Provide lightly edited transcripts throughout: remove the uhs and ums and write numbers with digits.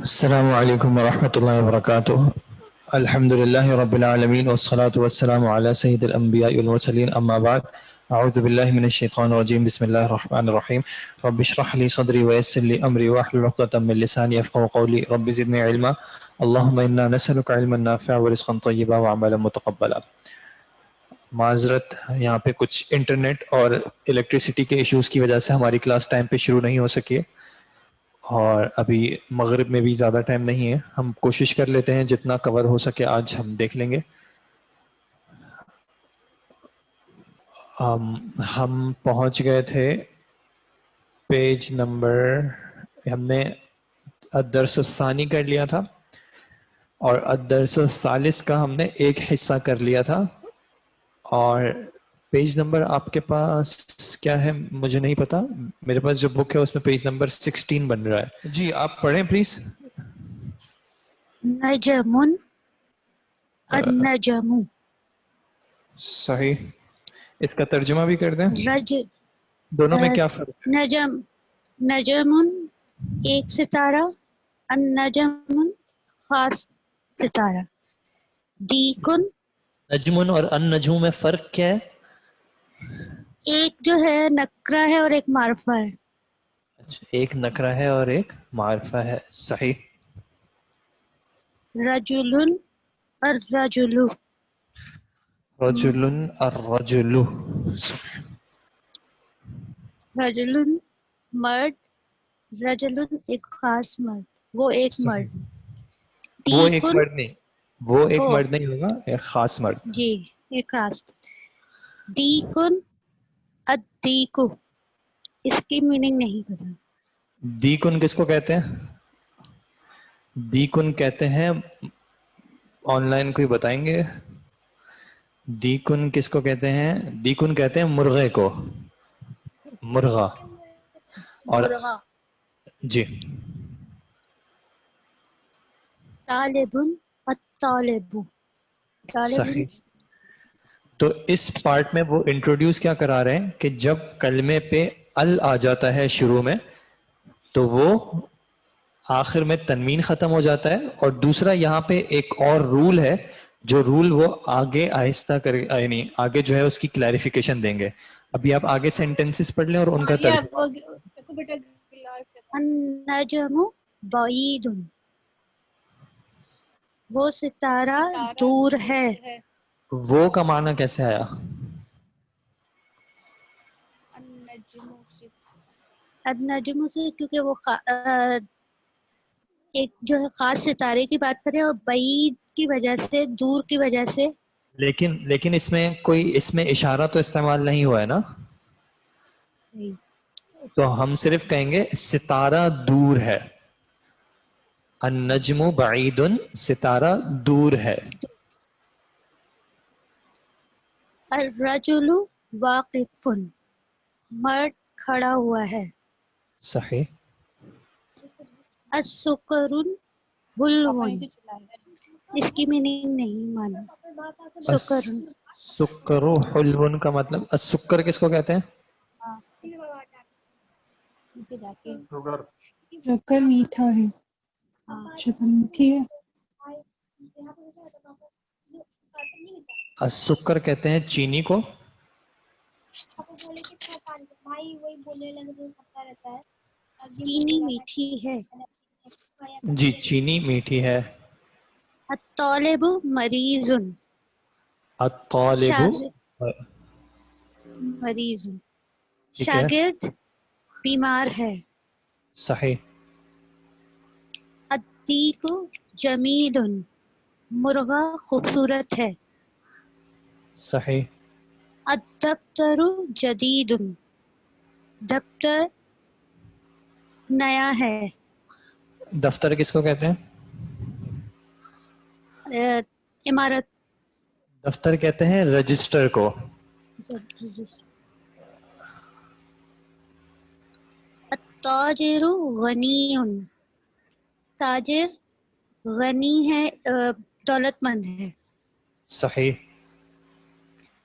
السلام علیکم ورحمۃ اللہ وبرکاتہ. الحمد للہ رب العالمین والصلاة والسلام علی سید الانبیاء والمرسلین اما بعد. اعوذ باللہ من الشیطان الرجیم. بسم اللہ الرحمن الرحیم. رب اشرح لی صدری ویسر لی امری واحلل عقدۃ من لسانی یفقهوا قولی. رب زدنی علما. اللہم انا نسألک علما نافعا ورزقا طیبا وعملا متقبلا. معذرت، یہاں پہ کچھ انٹرنیٹ اور الیکٹریسٹی کے ایشوز کی وجہ سے ہماری کلاس ٹائم پہ شروع نہیں ہو سکی ہے، اور ابھی مغرب میں بھی زیادہ ٹائم نہیں ہے. ہم کوشش کر لیتے ہیں جتنا کور ہو سکے آج ہم دیکھ لیں گے. ہم پہنچ گئے تھے پیج نمبر، ہم نے الدرس الثانی کر لیا تھا اور الدرس الثالث کا ہم نے ایک حصہ کر لیا تھا. اور پیج نمبر آپ کے پاس کیا ہے مجھے نہیں پتا، میرے پاس جو بک ہے اس میں پیج نمبر 16 بن رہا ہے. جی آپ پڑھیں پلیز. نجم النجم صحیح. اس کا ترجمہ بھی کر دیں. رج دونوں میں کیا فرق ہے؟ نجم نجم ایک ستارہ، النجم خاص ستارہ. دیکن نجم اور ان نجوم میں فرق کیا ہے؟ ایک جو ہے نکرہ ہے اور ایک معرفہ ہے. اچھا، ایک نکرہ ہے اور ایک معرفہ ہے. صحیح. رجل الرجل رجل الرجل. رجل مرد، رجل ایک خاص مرد، وہ ایک مرد. وہ ایک دیکن مرد نہیں، وہ ایک او مرد نہیں ہوگا، ایک خاص مرد. جی ایک خاص. دیکن الدیکو اس کی میننگ نہیں پتا. دیکن کس کو کہتے ہیں؟ دیکن کہتے ہیں، آن لائن کوئی بتائیں گے؟ دیکن کس کو کہتے ہیں؟ دیکن کہتے ہیں مرغے کو، مرغا. اور مرغا. جی طالب الطالب طالب. صحیح. تو اس پارٹ میں وہ انٹروڈیوس کیا کرا رہے ہیں کہ جب کلمے پہ ال آ جاتا ہے شروع میں تو وہ آخر میں تنوین ختم ہو جاتا ہے. اور دوسرا یہاں پہ ایک اور رول ہے جو رول وہ آگے آہستہ یعنی آگے جو ہے اس کی کلیریفیکیشن دیں گے. ابھی آپ آگے سینٹنسز پڑھ لیں اور ان کا ترجمہ. النجم بعید وہ ستارہ دور ہے. وہ کا معنی کیسے آیا؟ النجم سے کیونکہ وہ ایک جو ہے خاص ستارے کی بات کریں، اور بعید کی وجہ سے، دور کی وجہ سے. لیکن اس میں کوئی اس میں اشارہ تو استعمال نہیں ہوا ہے نا، تو ہم صرف کہیں گے ستارہ دور ہے. النجم بعید، ستارہ دور ہے. الرجل واقف مرد کھڑا ہوا ہے. صحیح. السکر حلو اس کی میننگ نہیں معلوم. سکر سکر حلو کا مطلب، السکر کس کو کہتے ہیں؟ شکر میٹھا ہے، شکر میٹھی ہے. السکر کہتے ہیں چینی کو. چینی میٹھی ہے. جی چینی میٹھی ہے. الطالب مریض الطالب مریض ٹھیک ہے. شاگرد بیمار ہے. صحیح. الدیک جمیل مرغا خوبصورت ہے. صحیح. الدفتر جدید دفتر نیا ہے. دفتر کس کو کہتے ہیں؟ عمارت. دفتر کہتے ہیں رجسٹر کو. التاجر غنی تاجر غنی ہے، دولت مند ہے. صحیح.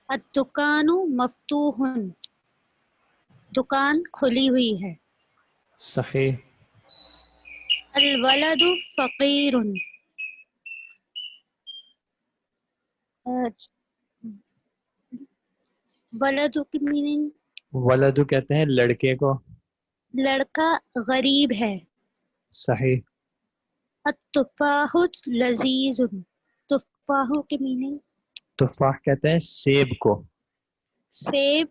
الدکان مفتوح دکان کھلی ہوئی ہے. صحیح. الولد فقیر. ولد کی میننگ ولد کہتے ہیں لڑکے کو. لڑکا غریب ہے. صحیح. التفاح لذیذ. تفاح کی میننگ تفاح کہتے ہیں سیب کو. سیب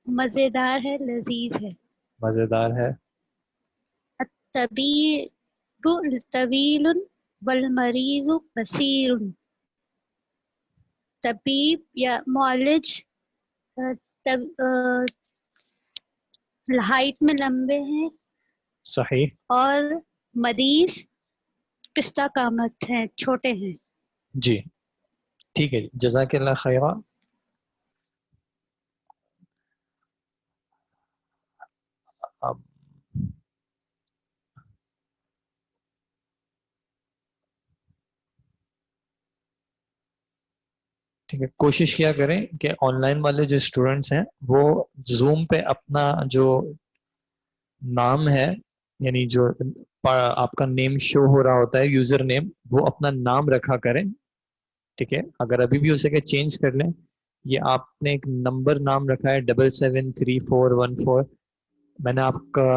مزیدار ہے، لذیذ ہے. مزیدار ہے. الطبیب طویل والمریض قصیر. طبیب یا معالج ہائٹ میں لمبے ہیں صحیح. اور مریض پستہ قامت ہیں، چھوٹے ہیں. جی ٹھیک ہے جی، جزاک اللہ خیرہ. اب ٹھیک ہے، کوشش کیا کریں کہ آن لائن والے جو اسٹوڈنٹس ہیں وہ زوم پہ اپنا جو نام ہے، یعنی جو آپ کا نیم شو ہو رہا ہوتا ہے یوزر نیم، وہ اپنا نام رکھا کریں. ٹھیک ہے، اگر ابھی بھی ہو سکے چینج کر لیں. یہ آپ نے ایک نمبر نام رکھا ہے 773414. میں نے آپ کا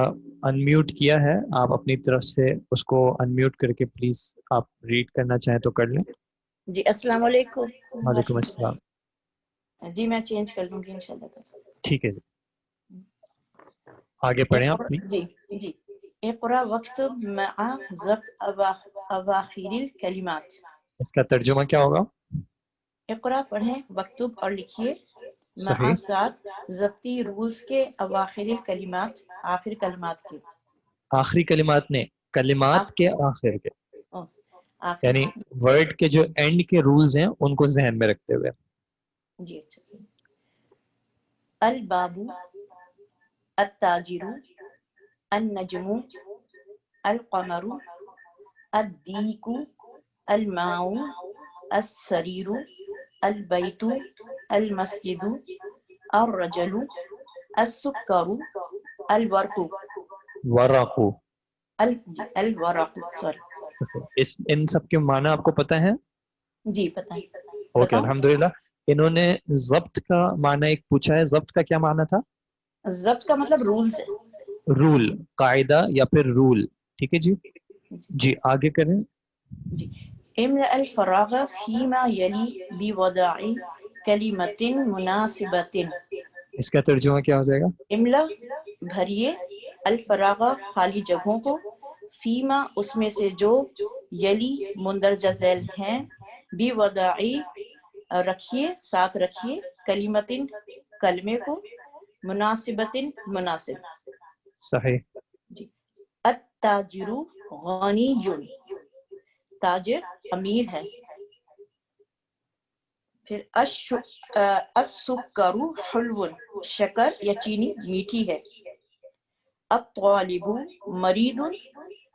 انمیوٹ کیا ہے، آپ اپنی طرف سے اس کو انمیوٹ کر کے پلیز آپ ریڈ کرنا چاہیں تو کر لیں. جی السلام علیکم. وعلیکم السلام. جی میں چینج کر لوں گی انشاءاللہ. ٹھیک ہے جی، آگے پڑھیں آپ پلیز. جی جی. اقرا وقتب مع ضبط اواخر الکلمات. اس کا ترجمہ کیا ہوگا؟ اقرا پڑھیں، وقتب اور لکھیے، مع صحیح. ساتھ ضبطی رولز کے، اواخر الکلمات آخر کلمات کے. آخری کلمات نے کلمات کے آخر کے، آخر. یعنی ورڈ کے جو اینڈ کے رولز ہیں ان کو ذہن میں رکھتے ہوئے. جی اچھا. الباب، التاجر، النجم، القمر، الدیک، الماء، السریر، البیت، المسجد، الرجل، السکر، الورق. ورق. الورق سوری. ان سب کے معنی آپ کو پتہ ہے؟ جی پتہ ہے. اوکے الحمدللہ. انہوں نے ضبط کا معنی ایک پوچھا ہے، ضبط کا کیا معنی تھا؟ ضبط کا مطلب رولز ہے. رول، قاعدہ یا پھر رول. ٹھیک ہے جی. جی آگے کریں. جی. املأ الفراغ فيما يلي بوضع كلمة مناسبة. اس کا ترجمہ کیا ہو جائے گا؟ املا بھریے، الفراغ خالی جگہوں کو، فیما اس میں سے جو، یلی مندرجہ ذیل ہیں، بوضعی رکھیے ساتھ رکھیے، کلمتن کلمے کو، مناسبتن مناسب. صحیح. جی. التاجر غنی، تاجر امیر ہے. پھر السکر حلو، شکر یا چینی میٹھی ہے. الطالب مریض،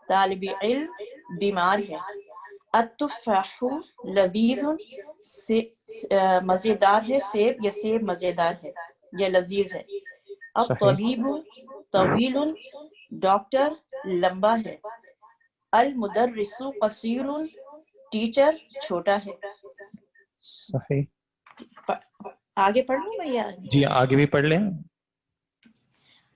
طالب علم بیمار ہے. التفاح لذیذ، مزیدار ہے، سیب یا سیب مزیدار ہے یا لذیذ ہے. الطبیب طویل، ڈاکٹر لمبا ہے. المدرس قصیر، ٹیچر چھوٹا ہے. صحیح. آگے پڑھ لوں میں یا؟ جی آگے بھی پڑھ لیں.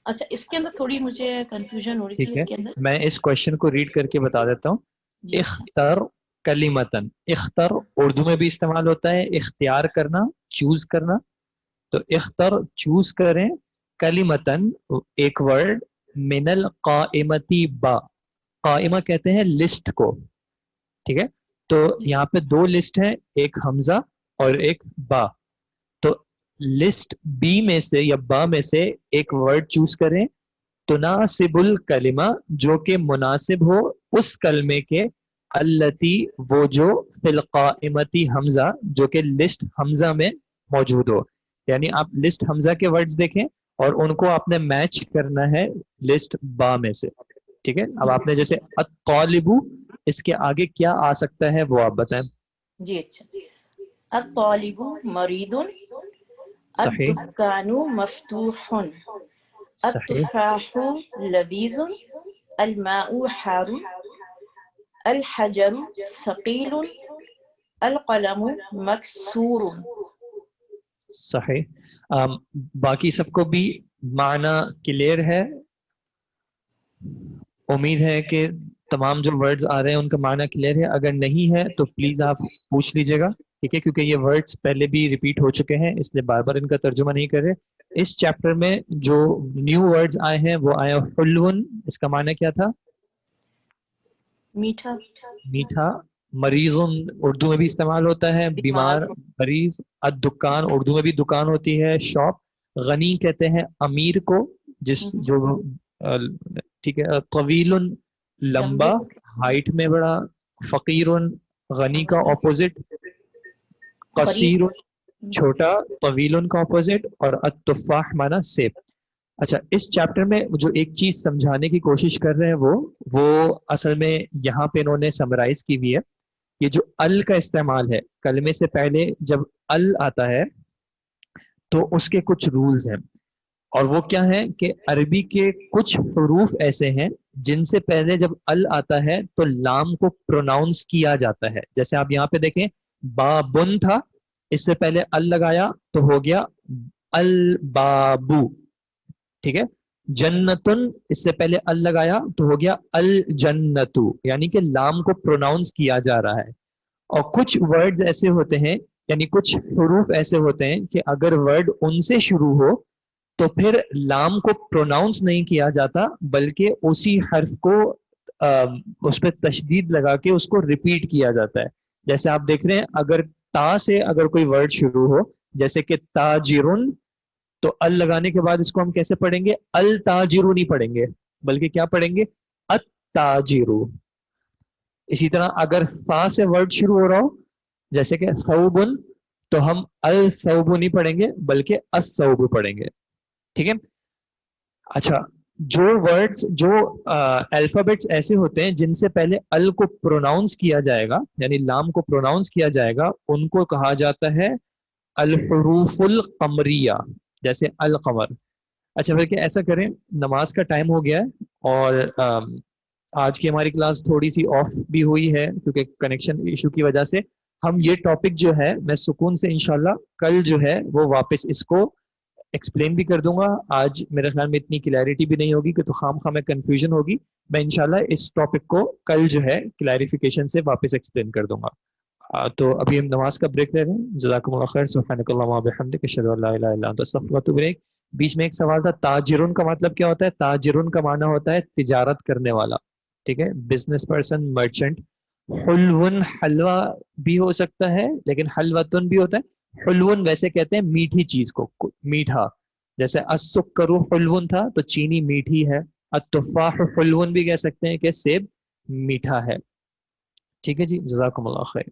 اچھا اس کے اندر تھوڑی مجھے کنفیوژن ہو رہی تھی. ٹھیک ہے، اس کے اندر میں اس کوشچن کو ریڈ کر کے بتا دیتا ہوں. جی اختر کلیمتن، اختر اردو میں بھی استعمال ہوتا ہے اختیار کرنا، چوز کرنا. تو اختر چوز کریں، کلیمتن ایک ورڈ، من القائمتی با، قائمہ کہتے ہیں لسٹ کو. ٹھیک ہے، تو یہاں پہ دو لسٹ ہیں، ایک حمزہ اور ایک با. تو لسٹ بی میں سے یا با میں سے ایک ورڈ چوز کریں، تناسب الکلمہ جو کہ مناسب ہو اس کلمے کے، التی وہ جو، فی القائمتی حمزہ جو کہ لسٹ حمزہ میں موجود ہو. یعنی آپ لسٹ حمزہ کے ورڈز دیکھیں اور ان کو آپ نے میچ کرنا ہے لسٹ با میں سے. ٹھیک ہے، اب آپ نے جیسے الطالب، اس کے آگے کیا آ سکتا ہے وہ آپ بتائیں. جی اچھا. الطالب مرید، صحیح. الدکان مفتوح، صحیح. التفاح لذیذ، الماء حار، الحجر ثقیل القلم مکسور. صحیح. باقی سب کو بھی معنی کلیئر ہے؟ امید ہے کہ تمام جو ورڈز آ رہے ہیں ان کا معنی کلیئر ہے. اگر نہیں ہے تو پلیز آپ پوچھ لیجیے گا, ٹھیک ہے, کیونکہ یہ ورڈز پہلے بھی ریپیٹ ہو چکے ہیں, اس لیے بار بار ان کا ترجمہ نہیں کر رہے. اس چیپٹر میں جو نیو ورڈز آئے ہیں وہ آئے حلون, اس کا معنی کیا تھا؟ میٹھا. میٹھا. مریض اردو میں بھی استعمال ہوتا ہے, بیمار, مریض. الدکان اردو میں بھی دکان ہوتی ہے, شاپ. غنی کہتے ہیں امیر کو, جس جو ٹھیک ہے. طویل لمبا, ہائٹ میں بڑا. فقیر غنی کا اپوزٹ. قصیر چھوٹا, طویل کا اپوزٹ. اور التفاح مانا سیب. اچھا, اس چیپٹر میں جو ایک چیز سمجھانے کی کوشش کر رہے ہیں وہ اصل میں یہاں پہ انہوں نے سمرائز کی ہوئی ہے. یہ جو ال کا استعمال ہے کلمے سے پہلے, جب ال آتا ہے تو اس کے کچھ رولز ہیں, اور وہ کیا ہے کہ عربی کے کچھ حروف ایسے ہیں جن سے پہلے جب ال آتا ہے تو لام کو پروناؤنس کیا جاتا ہے. جیسے آپ یہاں پہ دیکھیں, بابن تھا, اس سے پہلے ال لگایا تو ہو گیا البابو, ٹھیک ہے. جنتن, اس سے پہلے ال لگایا تو ہو گیا الجنتو, یعنی کہ لام کو پروناؤنس کیا جا رہا ہے. اور کچھ ورڈز ایسے ہوتے ہیں, یعنی کچھ حروف ایسے ہوتے ہیں کہ اگر ورڈ ان سے شروع ہو تو پھر لام کو پروناؤنس نہیں کیا جاتا, بلکہ اسی حرف کو اس پہ تشدید لگا کے اس کو ریپیٹ کیا جاتا ہے. جیسے آپ دیکھ رہے ہیں, اگر تا سے اگر کوئی ورڈ شروع ہو, جیسے کہ تاجرن, تو ال لگانے کے بعد اس کو ہم کیسے پڑھیں گے؟ التاجرو نہیں پڑھیں گے, بلکہ کیا پڑھیں گے؟ التاجرو. اسی طرح اگر فا سے ورڈ شروع ہو رہا ہو, جیسے کہ ثوبن, تو ہم الثوب نہیں پڑھیں گے بلکہ الثوب پڑھیں گے, ٹھیک ہے. اچھا, جو ورڈز جو الفابیٹس ایسے ہوتے ہیں جن سے پہلے ال کو پروناؤنس کیا جائے گا, یعنی لام کو پروناؤنس کیا جائے گا, ان کو کہا جاتا ہے الحروف القمریہ, جیسے القمر. اچھا, پھر کہ ایسا کریں, نماز کا ٹائم ہو گیا ہے اور آج کی ہماری کلاس تھوڑی سی آف بھی ہوئی ہے کیونکہ کنیکشن ایشو کی وجہ سے. ہم یہ ٹاپک جو ہے میں سکون سے انشاءاللہ کل جو ہے وہ واپس اس کو ایکسپلین بھی کر دوں گا. آج میرے خیال میں اتنی کلیئرٹی بھی نہیں ہوگی کہ تو خام خواہ میں کنفیوژن ہوگی. میں انشاءاللہ اس ٹاپک کو کل جو ہے کلیریفیکیشن سے واپس ایکسپلین کر دوں گا. تو ابھی ہم نماز کا بریک لے رہے ہیں. جزاکم اللہ خیر. سبحانک اللہم و بحمدک, اشہد ان لا الہ الا انت, استغفرک و اتوب الیک. بیچ میں ایک سوال تھا, تاجرن کا مطلب کیا ہوتا ہے؟ تاجرن کا معنی ہوتا ہے تجارت کرنے والا, ٹھیک ہے, بزنس پرسن, مرچنٹ. حلون حلوہ بھی ہو سکتا ہے, لیکن حلوتن بھی ہوتا ہے. حلون ویسے کہتے ہیں میٹھی چیز کو, میٹھا. جیسے السکر حلون تھا تو چینی میٹھی ہے. التفاح حلون بھی کہہ سکتے ہیں کہ سیب میٹھا ہے. ٹھیک ہے جی, جزاکم اللہ خیر.